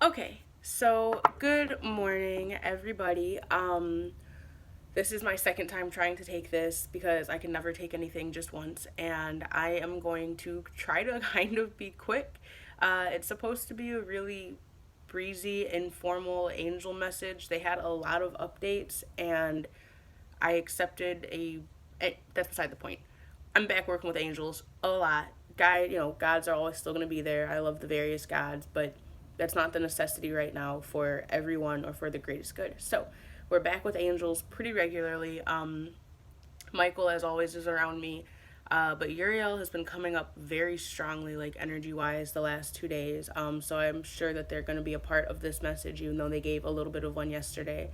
Okay, so good morning, everybody. This is my second time trying to take this because I can never take anything just once, and I am going to try to kind of be quick. It's supposed to be a really breezy, informal angel message. They had a lot of updates, and I accepted that's beside the point. I'm back working with angels a lot. Gods are always still going to be there. I love the various gods, but that's not the necessity right now for everyone or for the greatest good. So we're back with angels pretty regularly. Michael, as always, is around me. But Uriel has been coming up very strongly, like energy wise, the last 2 days. So I'm sure that they're going to be a part of this message, even though they gave a little bit of one yesterday.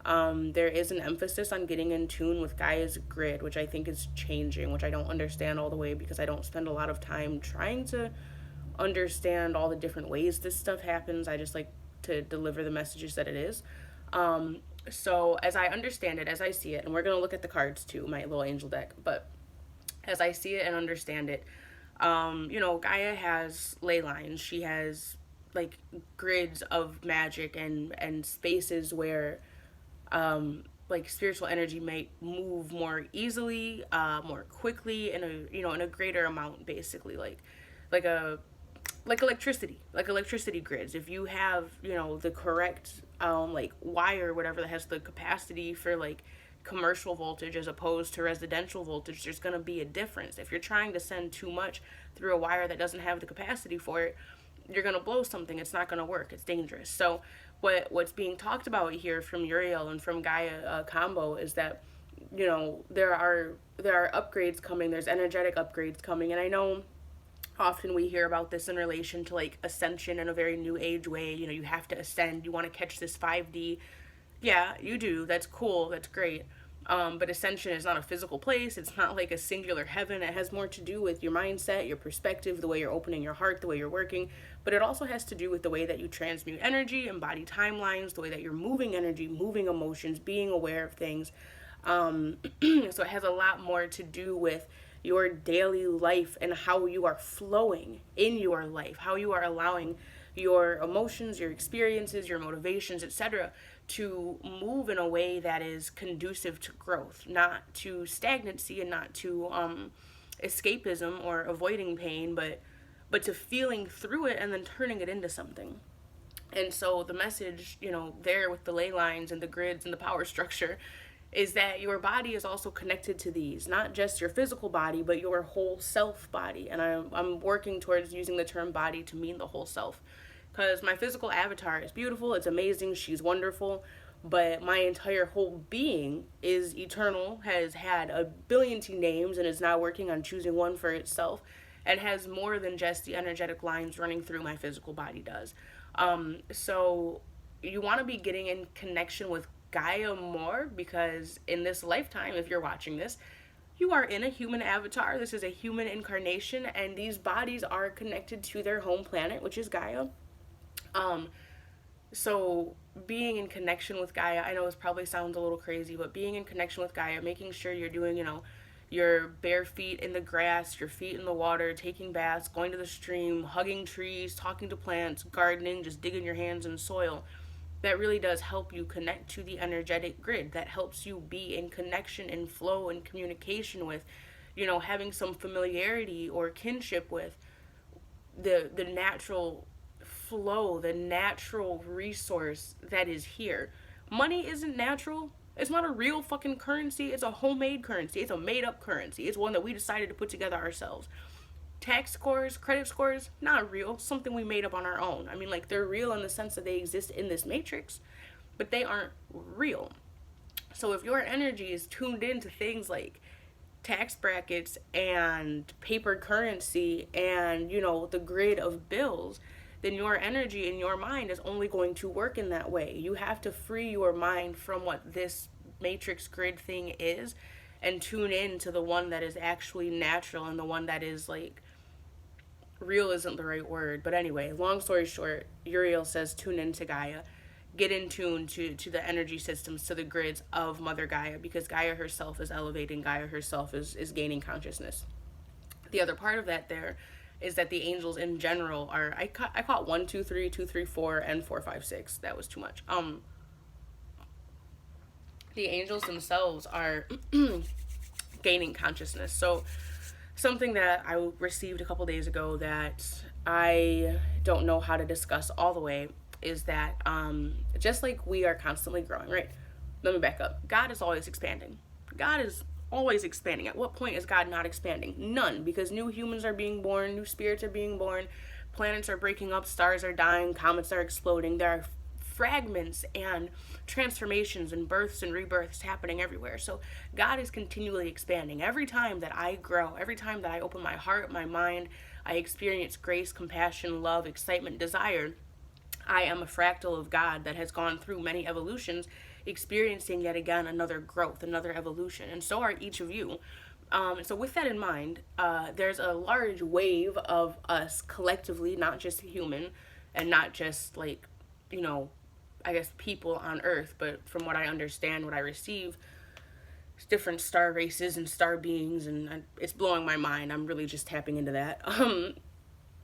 There is an emphasis on getting in tune with Gaia's grid, which I think is changing, which I don't understand all the way because I don't spend a lot of time trying to understand all the different ways this stuff happens. I just like to deliver the messages that it is. So as I understand it, as I see it, and we're gonna look at the cards too, my little angel deck, but as I see it and understand it, Gaia has ley lines. She has like grids of magic and spaces where like spiritual energy might move more easily, more quickly, in a greater amount, basically, like a like electricity grids. If you have the correct like wire, whatever, that has the capacity for like commercial voltage as opposed to residential voltage, there's going to be a difference. If you're trying to send too much through a wire that doesn't have the capacity for it, you're going to blow something. It's not going to work. It's dangerous. So what's being talked about here from Uriel and from Gaia combo is that there are upgrades coming. There's energetic upgrades coming, and I know often we hear about this in relation to like ascension in a very new age way. You have to ascend. You want to catch this 5D. Yeah, you do. That's cool. That's great. But ascension is not a physical place. It's not like a singular heaven. It has more to do with your mindset, your perspective, the way you're opening your heart, the way you're working. But it also has to do with the way that you transmute energy, embody timelines, the way that you're moving energy, moving emotions, being aware of things. So it has a lot more to do with your daily life and how you are flowing in your life, how you are allowing your emotions, your experiences, your motivations, etc., to move in a way that is conducive to growth, not to stagnancy and not to escapism or avoiding pain, but to feeling through it and then turning it into something. And so the message, there with the ley lines and the grids and the power structure, is that your body is also connected to these, not just your physical body, but your whole self body. And I'm working towards using the term body to mean the whole self. Because my physical avatar is beautiful, it's amazing, she's wonderful, but my entire whole being is eternal, has had a billion names, and is now working on choosing one for itself, and has more than just the energetic lines running through my physical body does. So you want to be getting in connection with Gaia more, because in this lifetime, if you're watching this, you are in a human avatar. This is a human incarnation, and these bodies are connected to their home planet, which is Gaia. Um, so being in connection with Gaia, I know this probably sounds a little crazy, but being in connection with Gaia, making sure you're doing, your bare feet in the grass, your feet in the water, taking baths, going to the stream, hugging trees, talking to plants, gardening, just digging your hands in soil. That really does help you connect to the energetic grid. That helps you be in connection and flow and communication with, having some familiarity or kinship with the natural flow, the natural resource that is here. Money isn't natural. It's not a real fucking currency. It's a homemade currency. It's a made up currency. It's one that we decided to put together ourselves. Tax scores, credit scores, not real. Something we made up on our own. I mean, like, they're real in the sense that they exist in this matrix, but they aren't real. So if your energy is tuned into things like tax brackets and paper currency and the grid of bills, then your energy in your mind is only going to work in that way. You have to free your mind from what this matrix grid thing is and tune in to the one that is actually natural, and the one that is like real isn't the right word. But anyway, long story short, Uriel says tune into Gaia. Get in tune to the energy systems, to the grids of Mother Gaia, because Gaia herself is elevating. Gaia herself is gaining consciousness. The other part of that there is that the angels in general are, I caught 1, 2, 3, 2, 3, 4, and 4, 5, 6. That was too much. The angels themselves are gaining consciousness. So something that I received a couple days ago that I don't know how to discuss all the way is that just like we are constantly growing, right? Let me back up. God is always expanding. God is always expanding. At what point is God not expanding? None, because new humans are being born, new spirits are being born, planets are breaking up, stars are dying, comets are exploding. There are fragments and transformations and births and rebirths happening everywhere. So God is continually expanding. Every time that I grow, every time that I open my heart, my mind, I experience grace, compassion, love, excitement, desire, I am a fractal of God that has gone through many evolutions, experiencing yet again another growth, another evolution. And so are each of you. So with that in mind, there's a large wave of us collectively, not just human and not just like, you know, I guess people on Earth, but from what I understand, what I receive, different star races and star beings, and it's blowing my mind. I'm really just tapping into that.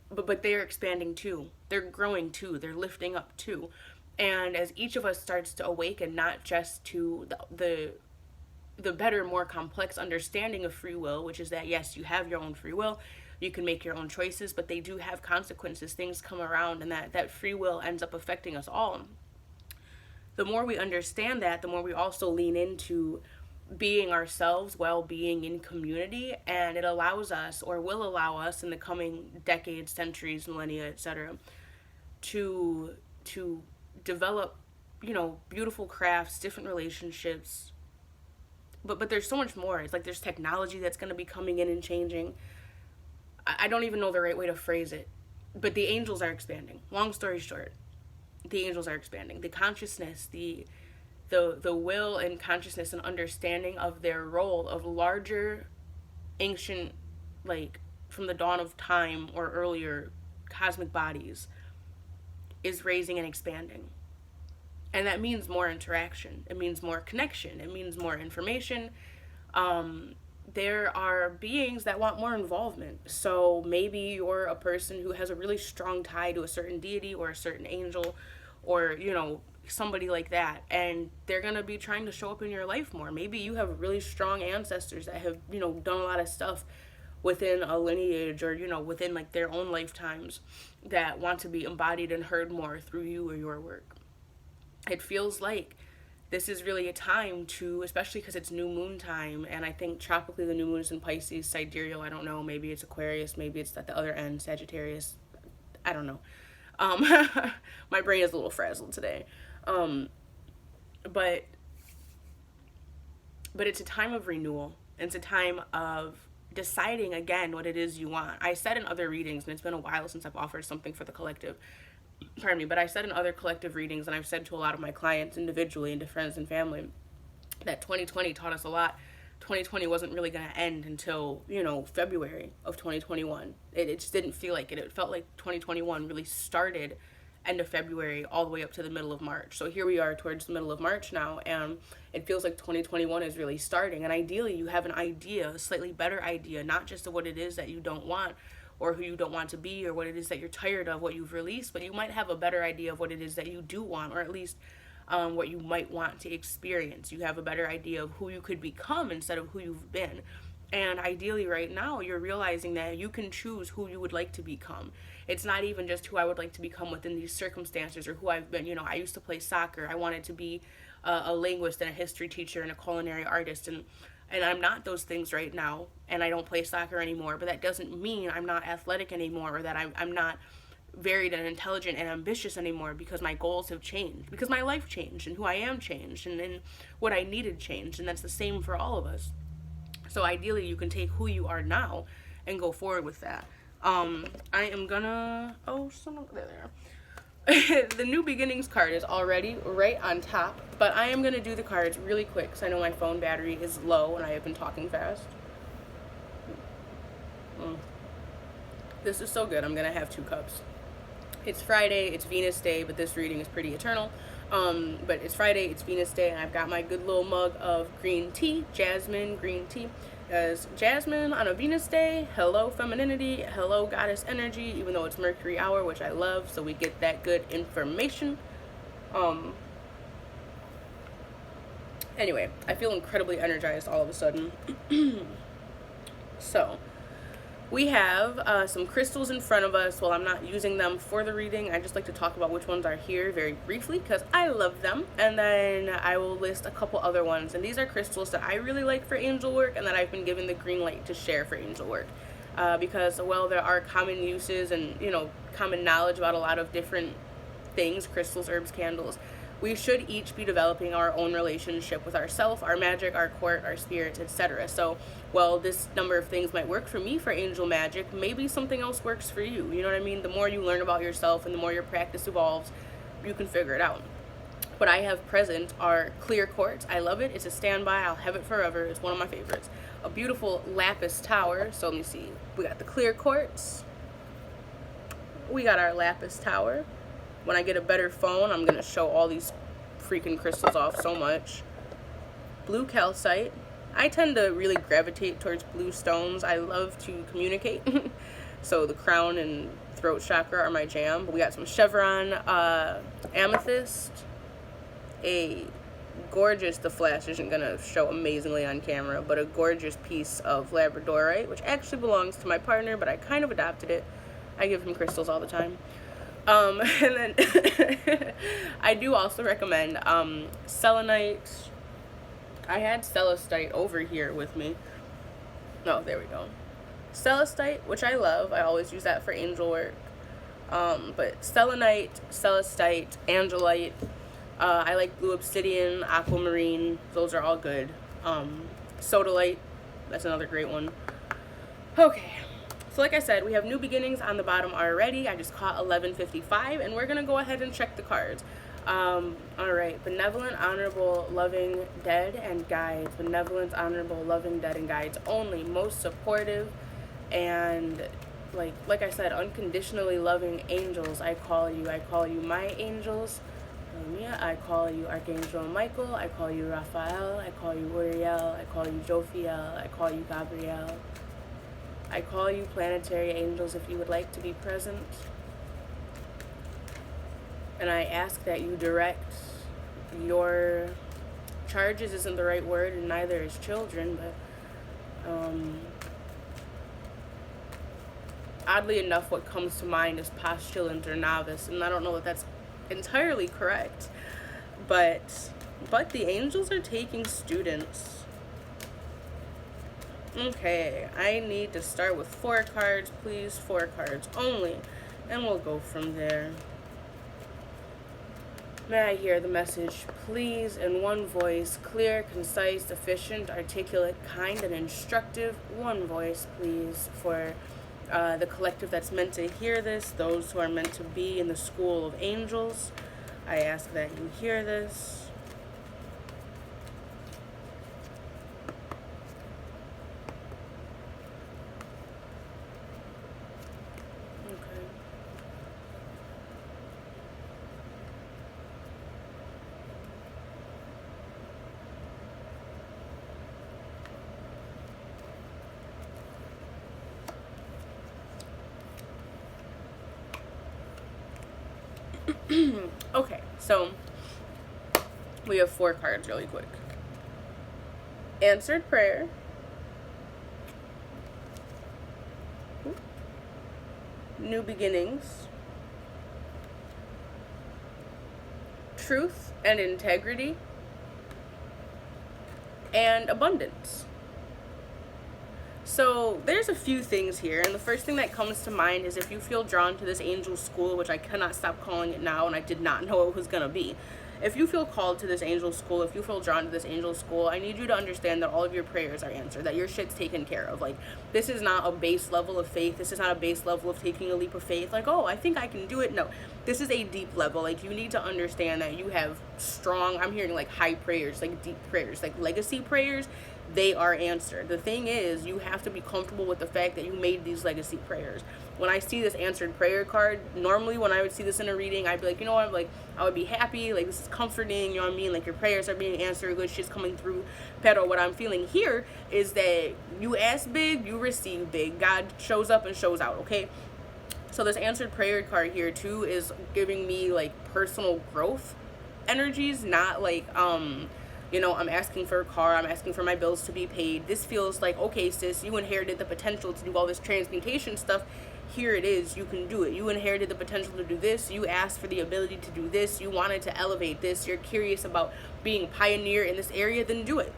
But they're expanding too. They're growing too. They're lifting up too. And as each of us starts to awaken, not just to the better, more complex understanding of free will, which is that yes, you have your own free will, you can make your own choices, but they do have consequences. Things come around, and that free will ends up affecting us all. The more we understand that, the more we also lean into being ourselves while being in community, and it allows us, or will allow us in the coming decades, centuries, millennia, etc., to develop, you know, beautiful crafts, different relationships. But there's so much more. It's like there's technology that's going to be coming in and changing. I don't even know the right way to phrase it, but the angels are expanding. Long story short, the angels are expanding. The consciousness, the will and consciousness and understanding of their role of larger, ancient, like from the dawn of time or earlier, cosmic bodies is raising and expanding. And that means more interaction. It means more connection. It means more information. There are beings that want more involvement. So maybe you're a person who has a really strong tie to a certain deity or a certain angel, or, you know, somebody like that, and they're going to be trying to show up in your life more. Maybe you have really strong ancestors that have, you know, done a lot of stuff within a lineage, or, you know, within like their own lifetimes, that want to be embodied and heard more through you or your work. It feels like this is really a time to, especially because it's new moon time, and I think tropically the new moon is in Pisces, sidereal, I don't know, maybe it's Aquarius, maybe it's at the other end, Sagittarius, I don't know. My brain is a little frazzled today. But it's a time of renewal. It's a time of deciding again what it is you want. I said in other readings, and it's been a while since I've offered something for the collective, pardon me, but I said in other collective readings, and I've said to a lot of my clients individually and to friends and family, that 2020 taught us a lot. 2020 wasn't really going to end until, you know, February of 2021. It just didn't feel like it. It felt like 2021 really started end of February all the way up to the middle of March. So here we are towards the middle of March now, and it feels like 2021 is really starting. And ideally you have an idea, a slightly better idea, not just of what it is that you don't want or who you don't want to be or what it is that you're tired of, what you've released, but you might have a better idea of what it is that you do want, or at least what you might want to experience. You have a better idea of who you could become instead of who you've been. And ideally right now, you're realizing that you can choose who you would like to become. It's not even just who I would like to become within these circumstances or who I've been. You know, I used to play soccer. I wanted to be a linguist and a history teacher and a culinary artist. And I'm not those things right now. And I don't play soccer anymore. But that doesn't mean I'm not athletic anymore, or that I'm not varied and intelligent and ambitious anymore, because my goals have changed, because my life changed, and who I am changed, and then what I needed changed. And that's the same for all of us. So ideally you can take who you are now and go forward with that. I am gonna, there. The new beginnings card is already right on top, but I am gonna do the cards really quick because I know my phone battery is low and I have been talking fast. This is so good. I'm gonna have 2 cups. It's Friday, it's Venus Day, but this reading is pretty eternal. But it's Friday, it's Venus Day, and I've got my good little mug of green tea, jasmine green tea. As Jasmine on a Venus day, hello femininity, hello goddess energy, even though it's Mercury hour, which I love, so we get that good information. Anyway, I feel incredibly energized all of a sudden. So, we have some crystals in front of us. Well, I'm not using them for the reading. I just like to talk about which ones are here very briefly because I love them. And then I will list a couple other ones. And these are crystals that I really like for angel work and that I've been given the green light to share for angel work. Because, well, there are common uses and, common knowledge about a lot of different things, crystals, herbs, candles. We should each be developing our own relationship with ourself, our magic, our court, our spirits, etc. So, well, this number of things might work for me for angel magic. Maybe something else works for you. You know what I mean? The more you learn about yourself and the more your practice evolves, you can figure it out. What I have present are clear quartz. I love it. It's a standby. I'll have it forever. It's one of my favorites. A beautiful lapis tower. So let me see. We got the clear quartz. We got our lapis tower. When I get a better phone, I'm going to show all these freaking crystals off so much. Blue calcite. I tend to really gravitate towards blue stones. I love to communicate. So the crown and throat chakra are my jam. But we got some chevron, amethyst, a gorgeous, the flash isn't going to show amazingly on camera, but a gorgeous piece of labradorite, which actually belongs to my partner, but I kind of adopted it. I give him crystals all the time. And then I do also recommend selenite. I had celestite over here with me. Oh, there we go. Celestite, which I love. I always use that for angel work. But selenite, celestite, angelite. I like blue obsidian, aquamarine. Those are all good. Sodalite. That's another great one. Okay. So like I said, we have new beginnings on the bottom already. I just caught 1155, and we're going to go ahead and check the cards. All right. Benevolent, honorable, loving, dead, and guides. Benevolent, honorable, loving, dead, and guides only. Most supportive, and like I said, unconditionally loving angels. I call you my angels. I call you Archangel Michael. I call you Raphael. I call you Uriel. I call you Jophiel. I call you Gabriel. I call you planetary angels if you would like to be present. And I ask that you direct your charges isn't the right word, and neither is children, but oddly enough, what comes to mind is postulant or novice, and I don't know that that's entirely correct, but the angels are taking students. Okay, I need to start with 4 cards, please. 4 cards only, and we'll go from there. May I hear the message, please, in one voice, clear, concise, efficient, articulate, kind, and instructive. One voice, please, for the collective that's meant to hear this, those who are meant to be in the school of angels. I ask that you hear this. Okay, so we have 4 cards really quick. Answered prayer. New beginnings. Truth and integrity. And abundance. So there's a few things here, and the first thing that comes to mind is if you feel drawn to this angel school, which I cannot stop calling it now, and I did not know it was going to be. If you feel called to this angel school, if you feel drawn to this angel school, I need you to understand that all of your prayers are answered, that your shit's taken care of. Like, this is not a base level of faith. This is not a base level of taking a leap of faith. Like, oh, I think I can do it. No, this is a deep level. Like, you need to understand that you have strong, I'm hearing like high prayers, like deep prayers, like legacy prayers they are answered. The thing is, you have to be comfortable with the fact that you made these legacy prayers. When I see this answered prayer card, normally when I would see this in a reading, I'd be like, you know what, like, I would be happy, like, this is comforting, you know what I mean, like, your prayers are being answered, good shit's coming through. Pero what I'm feeling here is that you ask big, you receive big. God shows up and shows out, okay? So this answered prayer card here too is giving me like personal growth energies, not like I'm asking for a car, I'm asking for my bills to be paid. This feels like, okay, sis, you inherited the potential to do all this transmutation stuff. Here it is, you can do it. You inherited the potential to do this, you asked for the ability to do this, you wanted to elevate this, you're curious about being a pioneer in this area, then do it.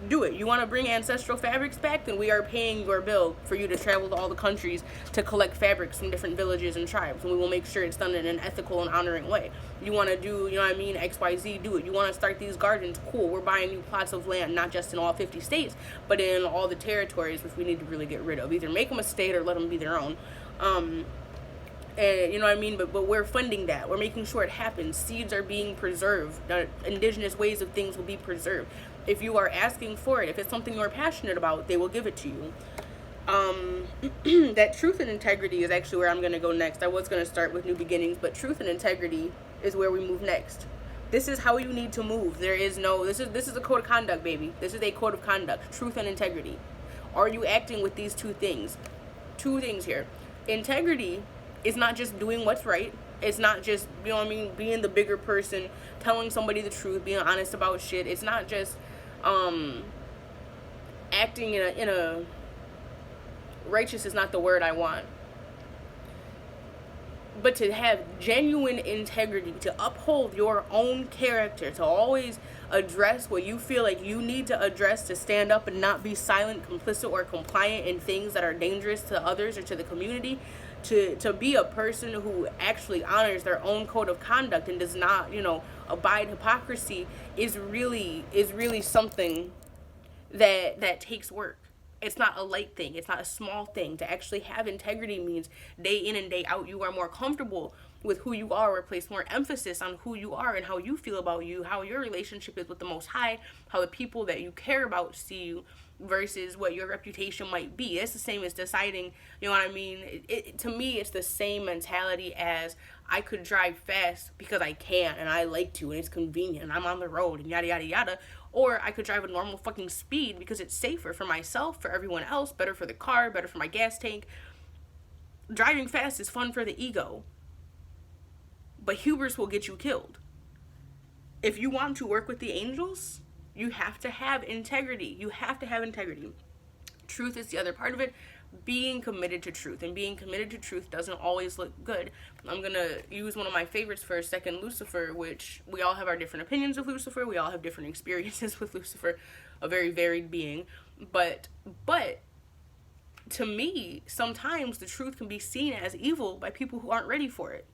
Do it. You want to bring ancestral fabrics back? Then we are paying your bill for you to travel to all the countries to collect fabrics from different villages and tribes, and we will make sure it's done in an ethical and honoring way. You want to do, you know what I mean, XYZ, do it. You want to start these gardens? Cool. We're buying new plots of land, not just in all 50 states, but in all the territories, which we need to really get rid of. Either make them a state or let them be their own. And you know what I mean, but we're funding that. We're making sure it happens. Seeds are being preserved. Indigenous ways of things will be preserved. If you are asking for it, if it's something you're passionate about, they will give it to you. That truth and integrity is actually where I'm going to go next. I was going to start with new beginnings, but truth and integrity is where we move next. This is how you need to move. There is no, this is a code of conduct, baby. This is a code of conduct, truth and integrity. Are you acting with these two things? Two things here. Integrity is not just doing what's right. It's not just, you know what I mean, being the bigger person, telling somebody the truth, being honest about shit. It's not just acting in a righteous is not the word I want, but to have genuine integrity, to uphold your own character, to always address what you feel like you need to address, to stand up and not be silent, complicit, or compliant in things that are dangerous to others or to the community. To be a person who actually honors their own code of conduct and does not, abide hypocrisy is really something that takes work. It's not a light thing. It's not a small thing. To actually have integrity means day in and day out, you are more comfortable with who you are, or place more emphasis on who you are and how you feel about you, how your relationship is with the Most High, how the people that you care about see you, versus what your reputation might be. It's the same as deciding, you know what I mean? To me, it's the same mentality as I could drive fast because I can and I like to and it's convenient and I'm on the road and yada, yada, yada. Or I could drive a normal fucking speed because it's safer for myself, for everyone else, better for the car, better for my gas tank. Driving fast is fun for the ego, but hubris will get you killed. If you want to work with the angels, you have to have integrity. You have to have integrity. Truth is the other part of it. Being committed to truth. And being committed to truth doesn't always look good. I'm going to use one of my favorites for a second, Lucifer, which we all have our different opinions of Lucifer. We all have different experiences with Lucifer. A very varied being. But to me, sometimes the truth can be seen as evil by people who aren't ready for it.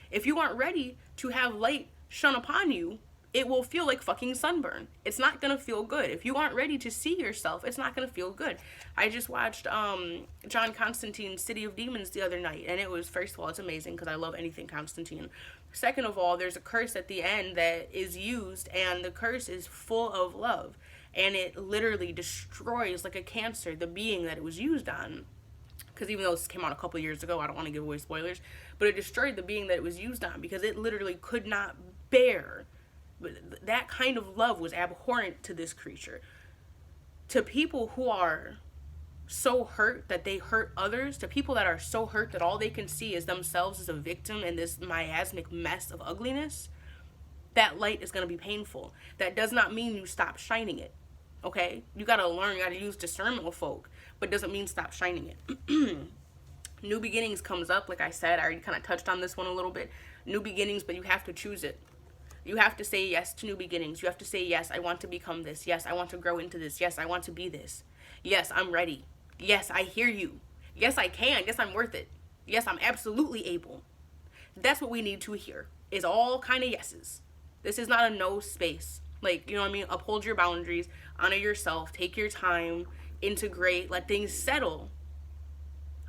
If you aren't ready to have light shone upon you, it will feel like fucking sunburn. It's not gonna feel good. If you aren't ready to see yourself, it's not gonna feel good. I just watched John Constantine's City of Demons the other night, and it was, first of all, it's amazing because I love anything Constantine. Second of all, there's a curse at the end that is used, and the curse is full of love, and it literally destroys, like a cancer, the being that it was used on. Because even though this came out a couple years ago, I don't want to give away spoilers, but it destroyed the being that it was used on because it literally could not bear. But that kind of love was abhorrent to this creature. To people who are so hurt that they hurt others, to people that are so hurt that all they can see is themselves as a victim in this miasmic mess of ugliness, that light is going to be painful. That does not mean you stop shining it, okay? You got to learn, you got to use discernment with folk, but doesn't mean stop shining it. New beginnings comes up, like I said, I already kind of touched on this one a little bit. New beginnings, but you have to choose it. You have to say yes to new beginnings. You have to say, yes, I want to become this. Yes, I want to grow into this. Yes, I want to be this. Yes, I'm ready. Yes, I hear you. Yes, I can. Yes, I'm worth it. Yes, I'm absolutely able. That's what we need to hear, is all kind of yeses. This is not a no space. Like, you know what I mean? Uphold your boundaries. Honor yourself. Take your time. Integrate. Let things settle.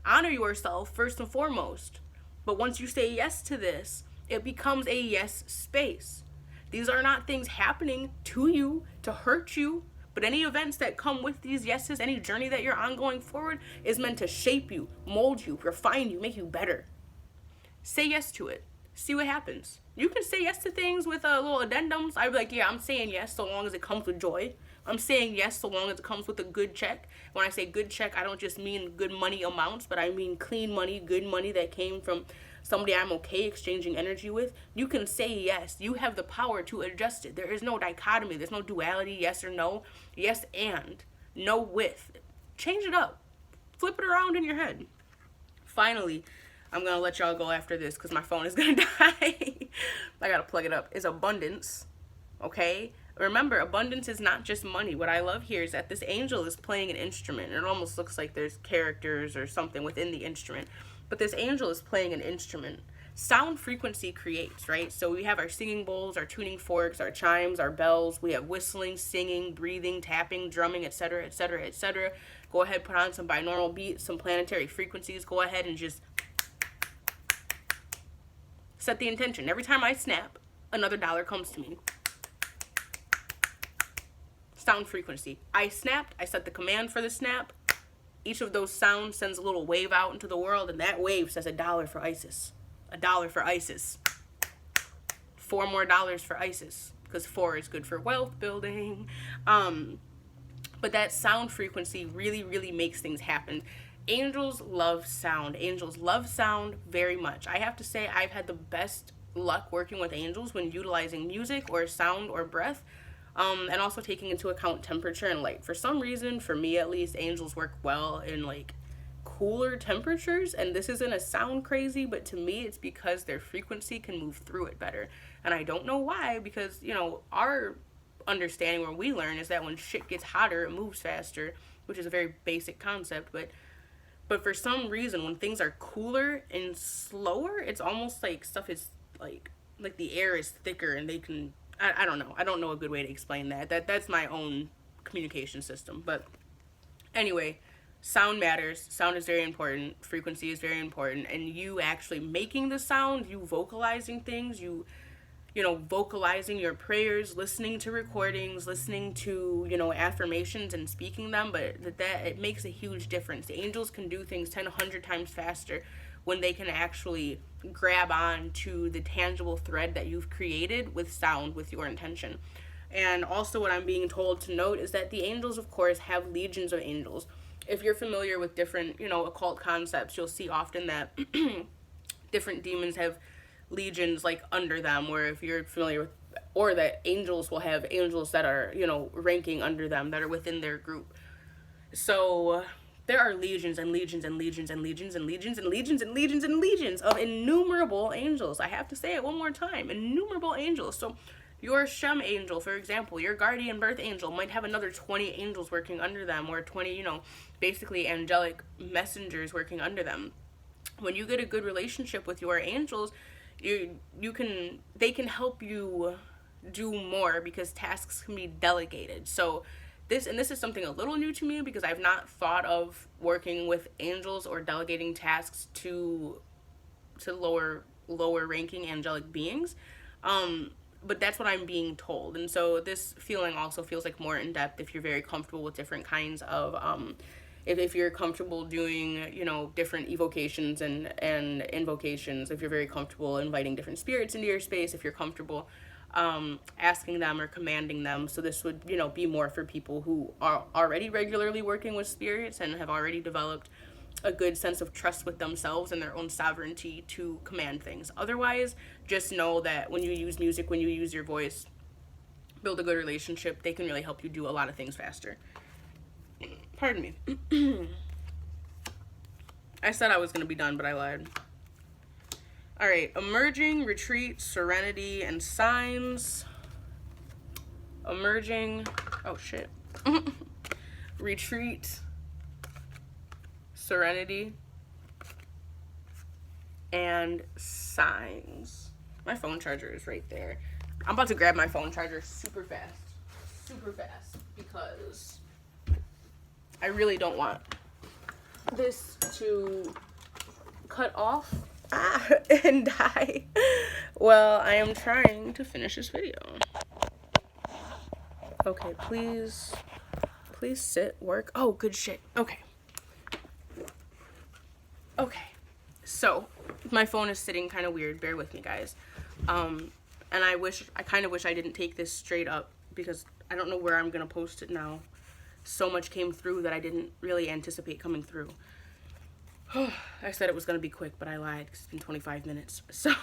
Honor yourself first and foremost. But once you say yes to this, it becomes a yes space. These are not things happening to you to hurt you, But any events that come with these yeses, any journey that you're on going forward is meant to shape you, mold you, refine you, make you better. Say yes to it. See what happens. You can say yes to things with little addendums. I'd be like, yeah, I'm saying yes so long as it comes with joy. I'm saying yes so long as it comes with a good check. When I say good check, I don't just mean good money amounts, but I mean clean money, good money that came from somebody I'm okay exchanging energy with. You can say yes. You have the power to adjust it. There is no dichotomy. There's no duality, yes or no. Yes and. No with. Change it up. Flip it around in your head. Finally, I'm going to let y'all go after this because my phone is going to die. I got to plug it up. It's abundance. Okay? Remember, abundance is not just money. What I love here is that this angel is playing an instrument. It almost looks like there's characters or something within the instrument. But this angel is playing an instrument. Sound frequency creates, right? So we have our singing bowls, our tuning forks, our chimes, our bells. We have whistling, singing, breathing, tapping, drumming, etc., etc., etc. Go ahead, put on some binaural beats, some planetary frequencies. Go ahead and just set the intention. Every time I snap, another dollar comes to me. Sound frequency. I snapped. I set the command for the snap. Each of those sounds sends a little wave out into the world, and that wave says $1 for ISIS. $1 for ISIS. $4 more for ISIS, because 4 is good for wealth building. But that sound frequency really, really makes things happen. Angels love sound. Angels love sound very much. I have to say I've had the best luck working with angels when utilizing music or sound or breath, and also taking into account temperature and light. For some reason, for me at least, angels work well in like cooler temperatures, and this isn't a sound crazy, but to me it's because their frequency can move through it better. And I don't know why, because our understanding where we learn is that when shit gets hotter it moves faster, which is a very basic concept, but for some reason when things are cooler and slower, it's almost like stuff is like the air is thicker and they can I don't know. I don't know a good way to explain that. That's my own communication system. But anyway, sound matters. Sound is very important. Frequency is very important. And you actually making the sound, you vocalizing things, you vocalizing your prayers, listening to recordings, listening to, affirmations and speaking them, but that it makes a huge difference. The angels can do things 10, 100 times faster when they can actually grab on to the tangible thread that you've created with sound, with your intention. And also what I'm being told to note is that the angels, of course, have legions of angels. If you're familiar with different, occult concepts, you'll see often that different demons have legions like under them, or if you're familiar with, or that angels will have angels that are, ranking under them, that are within their group. So there are legions and legions and legions and legions and legions and legions and legions and legions of innumerable angels. I have to say it one more time, innumerable angels. So your Shem angel, for example, your guardian birth angel might have another 20 angels working under them, or 20, basically angelic messengers working under them. When you get a good relationship with your angels, they can help you do more because tasks can be delegated. So this is something a little new to me because I've not thought of working with angels or delegating tasks to lower ranking angelic beings. But that's what I'm being told. And so this feeling also feels like more in depth if you're very comfortable with different kinds of if you're comfortable doing, different evocations and invocations, if you're very comfortable inviting different spirits into your space, if you're comfortable asking them or commanding them. So this would, be more for people who are already regularly working with spirits and have already developed a good sense of trust with themselves and their own sovereignty to command things. Otherwise, just know that when you use music, when you use your voice, build a good relationship, they can really help you do a lot of things faster. Pardon me. I said I was going to be done, but I lied. All right, emerging, retreat, serenity, and signs. Emerging, oh shit. Retreat, serenity, and signs. My phone charger is right there. I'm about to grab my phone charger super fast, because I really don't want this to cut off and die. Well, I am trying to finish this video. Okay, please Please sit, work. Oh, good shit. Okay. Okay. So, my phone is sitting kind of weird. Bear with me, guys. And I kind of wish I didn't take this straight up because I don't know where I'm going to post it now. So much came through that I didn't really anticipate coming through. I said it was going to be quick, but I lied because it's been 25 minutes. So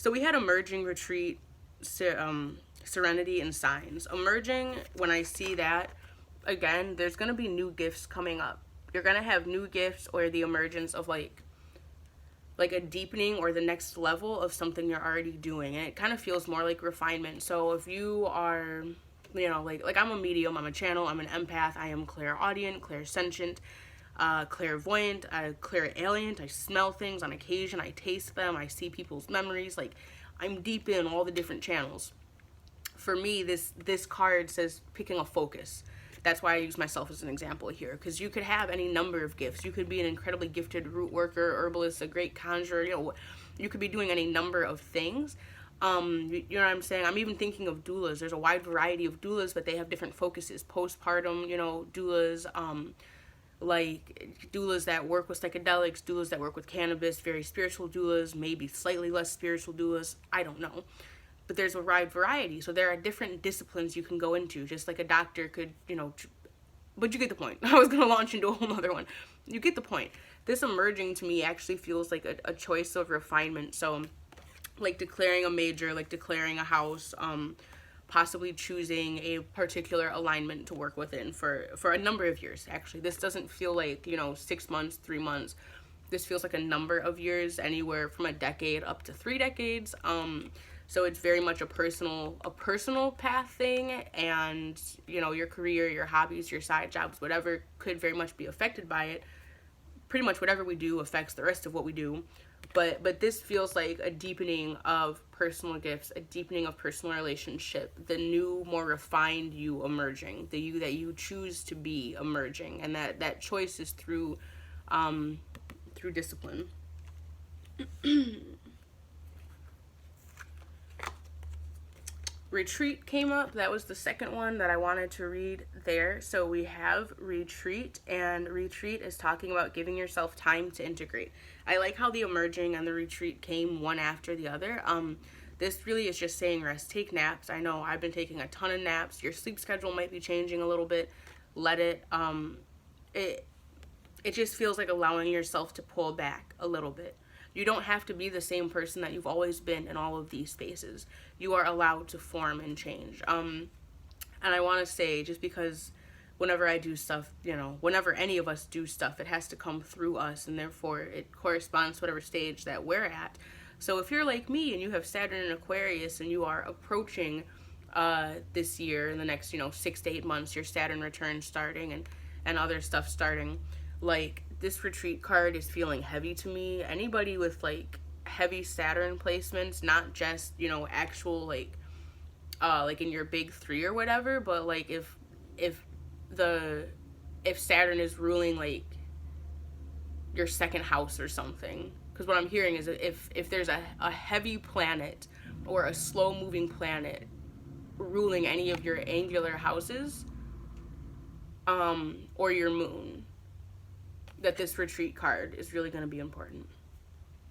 we had Emerging Retreat, Serenity, and Signs. Emerging, when I see that, again, there's going to be new gifts coming up. You're going to have new gifts or the emergence of like a deepening or the next level of something you're already doing. And it kind of feels more like refinement. So if you are, like I'm a medium, I'm a channel, I'm an empath, I am clairaudient, clairsentient, clairvoyant, clairalient. I smell things on occasion, I taste them, I see people's memories. Like, I'm deep in all the different channels. For me, this card says picking a focus. That's why I use myself as an example here, because you could have any number of gifts. You could be an incredibly gifted root worker, herbalist, a great conjurer. You could be doing any number of things. You know what I'm saying? I'm even thinking of doulas. There's a wide variety of doulas, but they have different focuses. Postpartum, doulas, like doulas that work with psychedelics, doulas that work with cannabis, very spiritual doulas, maybe slightly less spiritual doulas. I don't know. But there's a wide variety. So there are different disciplines you can go into, just like a doctor could, but you get the point. I was going to launch into a whole nother one. You get the point. This emerging to me actually feels like a choice of refinement. So like declaring a major, like declaring a house, possibly choosing a particular alignment to work within for a number of years. Actually, this doesn't feel like, 6 months, 3 months. This feels like a number of years, anywhere from a decade up to 3 decades. So it's very much a personal path thing, and your career, your hobbies, your side jobs, whatever could very much be affected by it. Pretty much whatever we do affects the rest of what we do. But this feels like a deepening of personal gifts, a deepening of personal relationship, the new, more refined you emerging, the you that you choose to be emerging, and that choice is through discipline. Retreat came up. That was the second one that I wanted to read there. So we have Retreat, and Retreat is talking about giving yourself time to integrate. I like how the Emerging and the Retreat came one after the other. This really is just saying rest. Take naps. I know I've been taking a ton of naps. Your sleep schedule might be changing a little bit. Let it. It just feels like allowing yourself to pull back a little bit. You don't have to be the same person that you've always been in all of these spaces. You are allowed to form and change. And I want to say, just because whenever I do stuff, whenever any of us do stuff, it has to come through us, and therefore it corresponds to whatever stage that we're at. So if you're like me and you have Saturn in Aquarius and you are approaching this year, in the next 6 to 8 months, your Saturn return starting and other stuff starting, like, this Retreat card is feeling heavy to me. Anybody with like heavy Saturn placements, not just actual like in your big 3 or whatever, but like if Saturn is ruling like your second house or something. Because what I'm hearing is if there's a heavy planet or a slow moving planet ruling any of your angular houses, or your moon, that this Retreat card is really going to be important.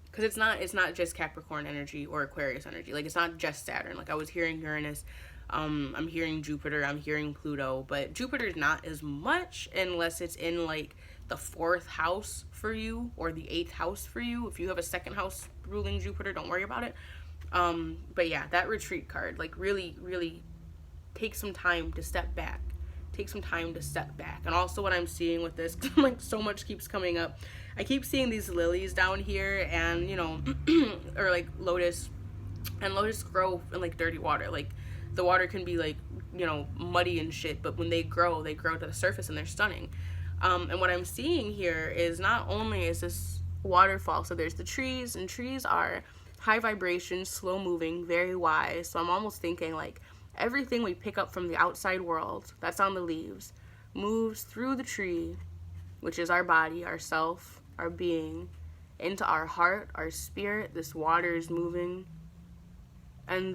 Because it's not just Capricorn energy or Aquarius energy. Like, it's not just Saturn. Like, I was hearing Uranus, I'm hearing Jupiter, I'm hearing Pluto, but Jupiter's not as much unless it's in like the 4th house for you or the 8th house for you. If you have a 2nd house ruling Jupiter, don't worry about it. But yeah, that Retreat card, like, really, really take some time to step back. Take some time to step back. And also what I'm seeing with this, like, so much keeps coming up. I keep seeing these lilies down here, and or like lotus, and lotus grow in like dirty water. Like, the water can be like muddy and shit, but when they grow to the surface and they're stunning. And what I'm seeing here is not only is this waterfall, so there's the trees, and trees are high vibration, slow moving, very wise. So I'm almost thinking like everything we pick up from the outside world that's on the leaves moves through the tree, which is our body, our self, our being, into our heart, our spirit. This water is moving, and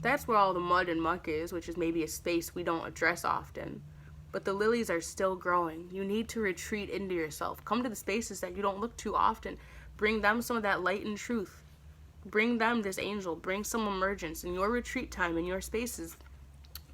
that's where all the mud and muck is, which is maybe a space we don't address often. but the lilies are still growing. You need to retreat into yourself. Come to the spaces that you don't look too often. Bring them some of that light and truth. Bring them this angel. Bring some emergence in your retreat time, in your spaces.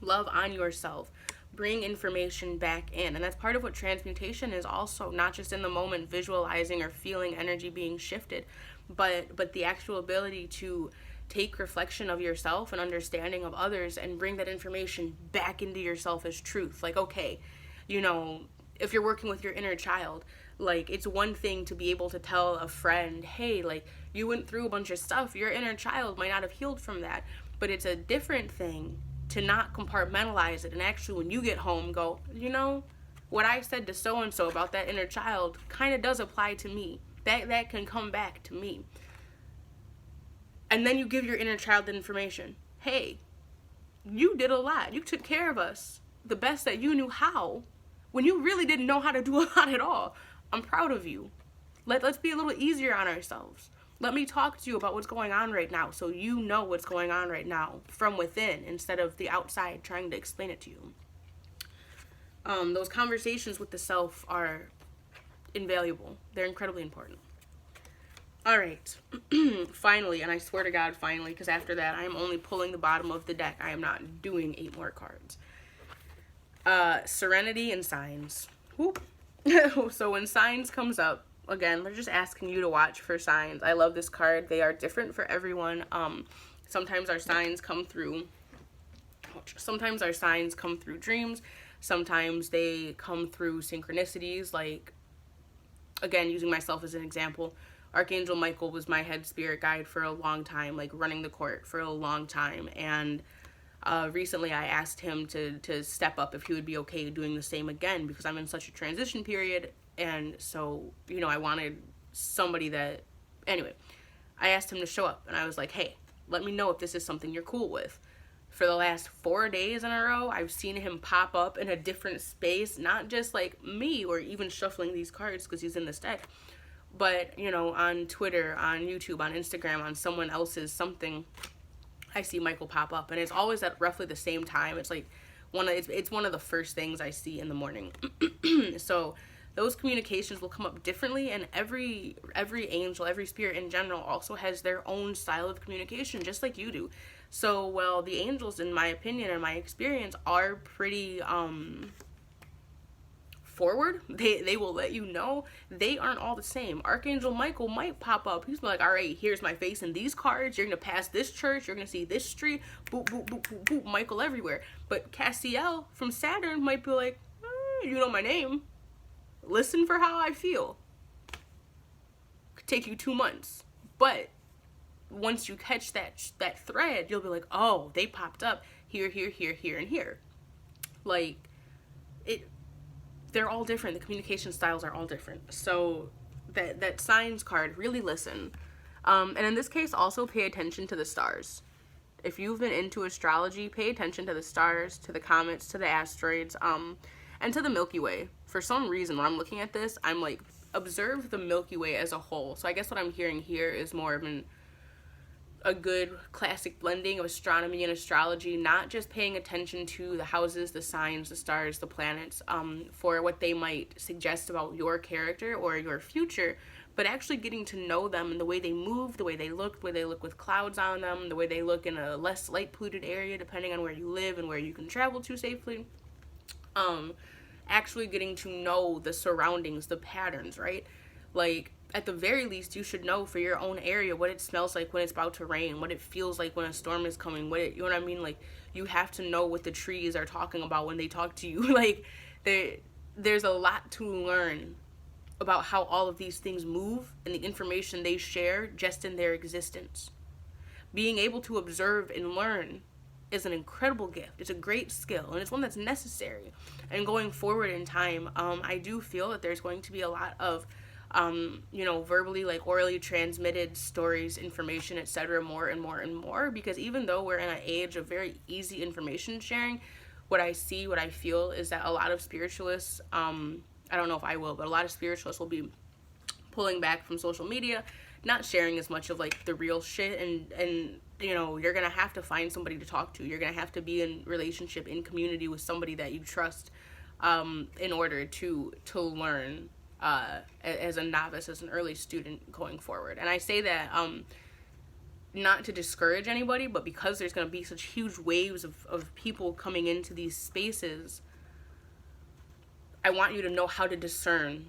Love on yourself. Bring information back in. And that's part of what transmutation is also, not just in the moment visualizing or feeling energy being shifted, but the actual ability to take reflection of yourself and understanding of others and bring that information back into yourself as truth. Like, okay, you know, if you're working with your inner child, like, it's one thing to be able to tell a friend, hey, like, you went through a bunch of stuff, your inner child might not have healed from that, but it's a different thing to not compartmentalize it and actually when you get home go, you know, what I said to so-and-so about that inner child kind of does apply to me. That can come back to me. And then you give your inner child the information. Hey, you did a lot. You took care of us the best that you knew how, when you really didn't know how to do a lot at all. I'm proud of you. Let's be a little easier on ourselves. Let me talk to you about what's going on right now so you know what's going on right now from within instead of the outside trying to explain it to you. Those conversations with the self are invaluable. They're incredibly important. All right, finally, and I swear to God, finally, because after that, I am only pulling the bottom of the deck. I am not doing 8 more cards. Serenity and signs. Whoop. So when signs comes up, again, they're just asking you to watch for signs. I love this card. They are different for everyone. Sometimes our signs come through. Sometimes our signs come through dreams. Sometimes they come through synchronicities. Like, again, using myself as an example, Archangel Michael was my head spirit guide for a long time, like running the court for a long time. And recently I asked him to step up if he would be okay doing the same again because I'm in such a transition period. And so, you know, I wanted somebody that, anyway, I asked him to show up and I was like, hey, let me know if this is something you're cool with. For the last 4 days in a row, I've seen him pop up in a different space, not just like me or even shuffling these cards because he's in this deck, but, you know, on Twitter, on YouTube, on Instagram, on someone else's something, I see Michael pop up. And it's always at roughly the same time. It's like it's one of the first things I see in the morning. So those communications will come up differently, and every angel, every spirit in general also has their own style of communication, just like you do. So, well, the angels, in my opinion and my experience, are pretty forward. They will let you know they aren't all the same. Archangel Michael might pop up. He's like, all right, here's my face in these cards. You're going to pass this church. You're going to see this street. Boop, boop, boop, boop, boop. Michael everywhere. But Castiel from Saturn might be like, you know my name. Listen for how I feel. Could take you 2 months. But once you catch that thread, you'll be like, oh, they popped up here, here, here, here, and here. Like, they're all different. The communication styles are all different. So that signs card, really listen. And in this case, also pay attention to the stars. If you've been into astrology, pay attention to the stars, to the comets, to the asteroids, and to the Milky Way. For some reason, when I'm looking at this, I'm like, observe the Milky Way as a whole. So I guess what I'm hearing here is more of a good classic blending of astronomy and astrology, not just paying attention to the houses, the signs, the stars, the planets, for what they might suggest about your character or your future, but actually getting to know them and the way they move, the way they look with clouds on them, the way they look in a less light polluted area, depending on where you live and where you can travel to safely. Actually getting to know the surroundings, the patterns, right? Like, at the very least, you should know for your own area what it smells like when it's about to rain, what it feels like when a storm is coming, you know what I mean? Like, you have to know what the trees are talking about when they talk to you. Like, there's a lot to learn about how all of these things move and the information they share just in their existence. Being able to observe and learn is an incredible gift. It's a great skill, and it's one that's necessary. And going forward in time, I do feel that there's going to be a lot of verbally, like orally transmitted stories, information, etc., more and more and more, because even though we're in an age of very easy information sharing, what I see, what I feel is that a lot of spiritualists, I don't know if I will, but a lot of spiritualists will be pulling back from social media, not sharing as much of like the real shit, and you know, you're gonna have to find somebody to talk to. You're gonna have to be in relationship, in community with somebody that you trust, in order to learn as a novice, as an early student going forward. And I say that not to discourage anybody, but because there's going to be such huge waves of people coming into these spaces, I want you to know how to discern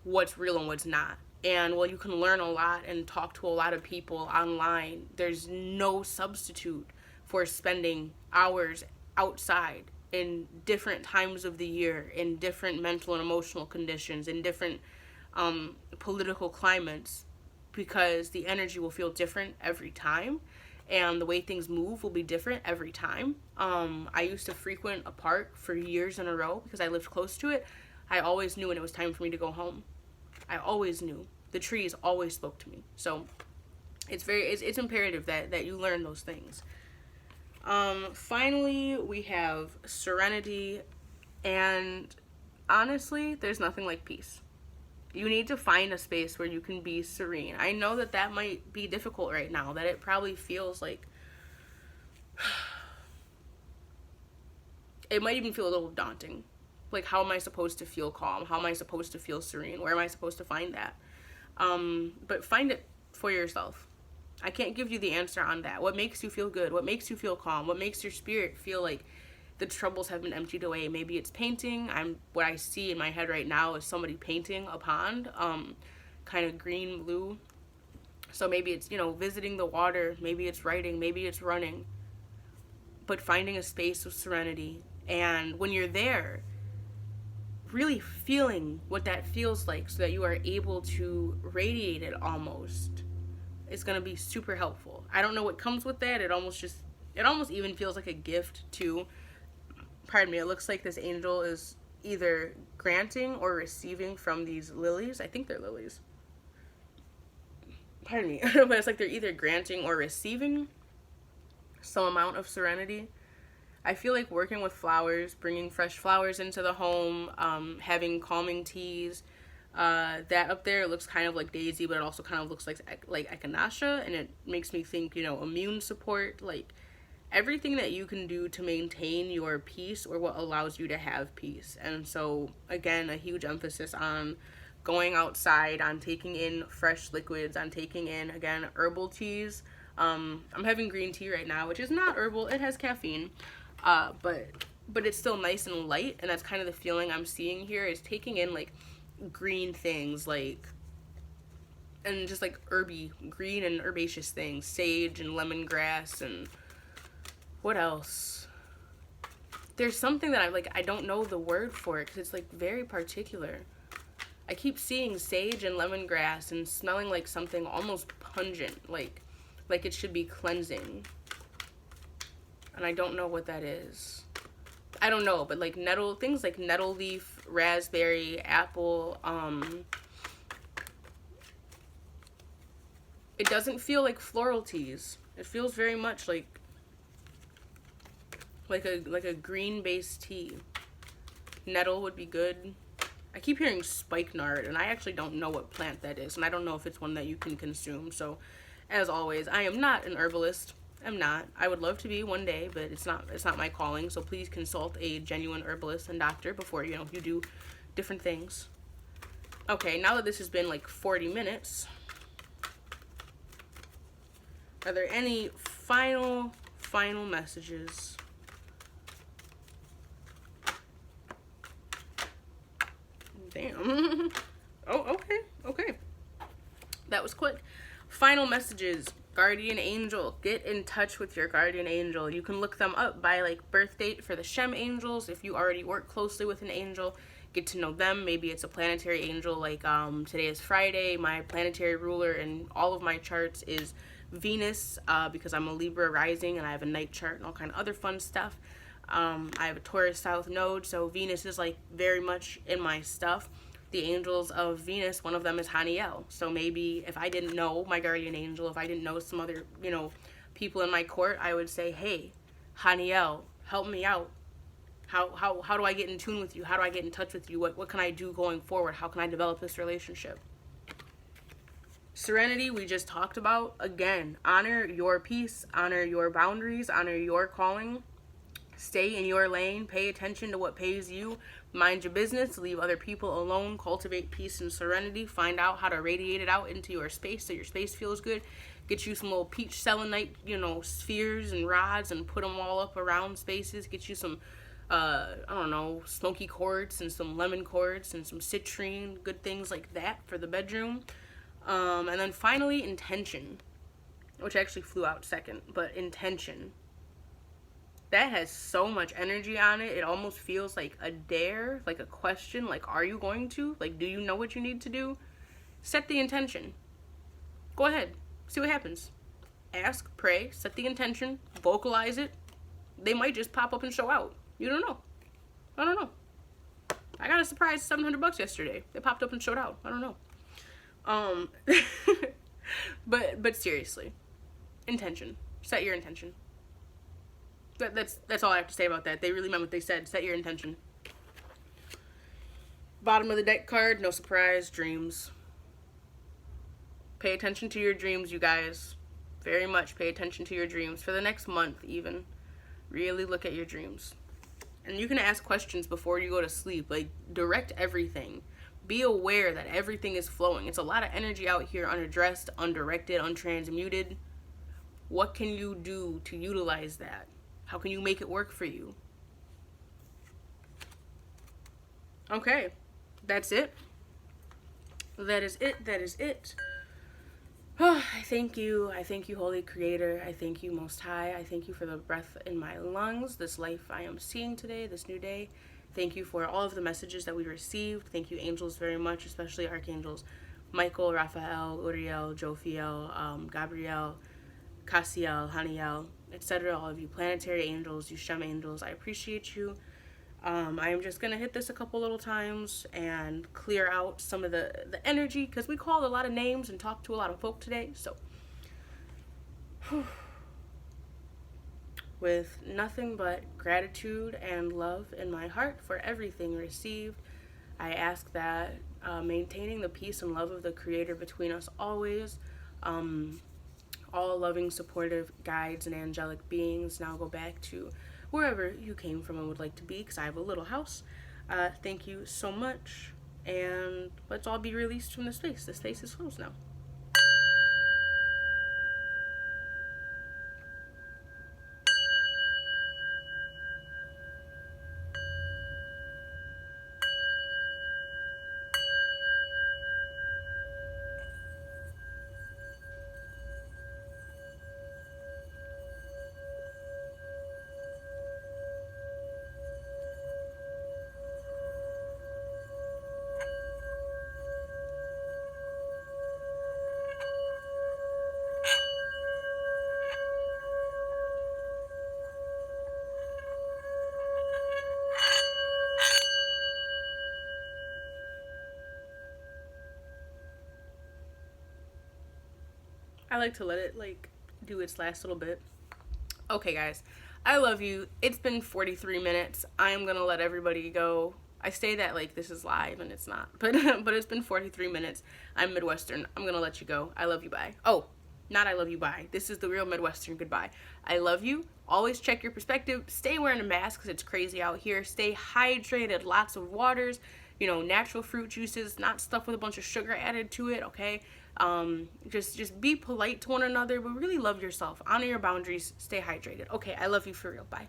what's real and what's not. And while you can learn a lot and talk to a lot of people online, there's no substitute for spending hours outside in different times of the year, in different mental and emotional conditions, in different political climates, because the energy will feel different every time and the way things move will be different every time. I used to frequent a park for years in a row because I lived close to it. I always knew when it was time for me to go home. I always knew. The trees always spoke to me. So it's imperative that you learn those things. Finally, we have Serenity, and honestly, there's nothing like peace. You need to find a space where you can be serene. I know that might be difficult right now, that it probably feels like it might even feel a little daunting. Like, how am I supposed to feel calm? How am I supposed to feel serene? Where am I supposed to find that? But find it for yourself. I can't give you the answer on that. What makes you feel good? What makes you feel calm? What makes your spirit feel like the troubles have been emptied away? Maybe it's painting. What I see in my head right now is somebody painting a pond, kind of green blue. So maybe it's, visiting the water. Maybe it's writing. Maybe it's running. But finding a space of serenity. And when you're there, really feeling what that feels like so that you are able to radiate it almost is going to be super helpful. I don't know what comes with that. It almost even feels like a gift too. Pardon me, it looks like this angel is either granting or receiving from these lilies. I think they're lilies. Pardon me. But it's like they're either granting or receiving some amount of serenity. I feel like working with flowers, bringing fresh flowers into the home, having calming teas. That up there looks kind of like daisy, but it also kind of looks like echinacea, and it makes me think, immune support, like everything that you can do to maintain your peace or what allows you to have peace. And so, again, a huge emphasis on going outside, on taking in fresh liquids, on taking in, again, herbal teas. I'm having green tea right now, which is not herbal. It has caffeine, but it's still nice and light, and that's kind of the feeling I'm seeing here, is taking in, like, green things, like, and just, like, green and herbaceous things, sage and lemongrass, and what else? There's something that I don't know the word for it, because it's, like, very particular. I keep seeing sage and lemongrass and smelling like something almost pungent, like it should be cleansing. And I don't know what that is. I don't know, but like things like nettle leaf, raspberry, apple, it doesn't feel like floral teas. It feels very much like a green based tea. Nettle would be good. I keep hearing spikenard, and I actually don't know what plant that is, and I don't know if it's one that you can consume. So, as always, I am not an herbalist. I'm not. I would love to be one day, but it's not my calling. So please consult a genuine herbalist and doctor before you do different things. Okay, now that this has been like 40 minutes, are there any final messages? Damn. Oh, okay. That was quick. Final messages. Guardian angel. Get in touch with your guardian angel. You can look them up by like birth date for the Shem angels. If you already work closely with an angel, get to know them. Maybe it's a planetary angel, like today is Friday. My planetary ruler in all of my charts is Venus, because I'm a Libra rising and I have a night chart and all kind of other fun stuff. I have a Taurus South node, so Venus is like very much in my stuff. The angels of Venus, one of them is Haniel. So maybe if I didn't know my guardian angel, if I didn't know some other, people in my court, I would say, hey, Haniel, help me out. How do I get in tune with you? How do I get in touch with you? What can I do going forward? How can I develop this relationship? Serenity, we just talked about. Again, honor your peace, honor your boundaries, honor your calling. Stay in your lane, pay attention to what pays you, mind your business, leave other people alone, cultivate peace and serenity, find out how to radiate it out into your space so your space feels good. Get you some little peach selenite, spheres and rods and put them all up around spaces. Get you some, I don't know, smoky quartz and some lemon quartz and some citrine, good things like that for the bedroom. And then finally, intention, which actually flew out second, but intention. That has so much energy on it. It almost feels like a dare, like a question, like, are you going to? Like, do you know what you need to do? Set the intention. Go ahead. See what happens. Ask, pray, set the intention, vocalize it. They might just pop up and show out. You don't know. I don't know. I got a surprise $700 yesterday. They popped up and showed out. I don't know. But seriously, intention. Set your intention. That's all I have to say about that. They really meant what they said. Set your intention. Bottom of the deck card, no surprise, dreams. Pay attention to your dreams, you guys. Very much pay attention to your dreams. For the next month, even. Really look at your dreams. And you can ask questions before you go to sleep. Like, direct everything. Be aware that everything is flowing. It's a lot of energy out here unaddressed, undirected, untransmuted. What can you do to utilize that? How can you make it work for you? Okay, that's it. That is it. That is it. Oh, I thank you. I thank you, Holy Creator. I thank you, Most High. I thank you for the breath in my lungs, this life I am seeing today, this new day. Thank you for all of the messages that we received. Thank you, angels, very much, especially archangels Michael, Raphael, Uriel, Jophiel, Gabriel, Cassiel, Haniel, etc. All of you planetary angels, you Shem angels, I appreciate you. I am just going to hit this a couple little times and clear out some of the energy, because we called a lot of names and talked to a lot of folk today. So, with nothing but gratitude and love in my heart for everything received, I ask that maintaining the peace and love of the Creator between us always, all loving, supportive guides and angelic beings now go back to wherever you came from and would like to be, because I have a little house. Thank you so much, and let's all be released from the space. The space is closed now. I like to let it do its last little bit. Okay, guys, I love you. It's been 43 minutes. I am gonna let everybody go. I say that like this is live and it's not, but it's been 43 minutes. I'm Midwestern. I'm gonna let you go. I love you. Bye. Oh, not I love you. Bye. This is the real Midwestern goodbye. I love you. Always check your perspective. Stay wearing a mask because it's crazy out here. Stay hydrated. Lots of waters. Natural fruit juices, not stuff with a bunch of sugar added to it. Okay. Just be polite to one another, but really love yourself. Honor your boundaries. Stay hydrated. Okay, I love you for real. Bye.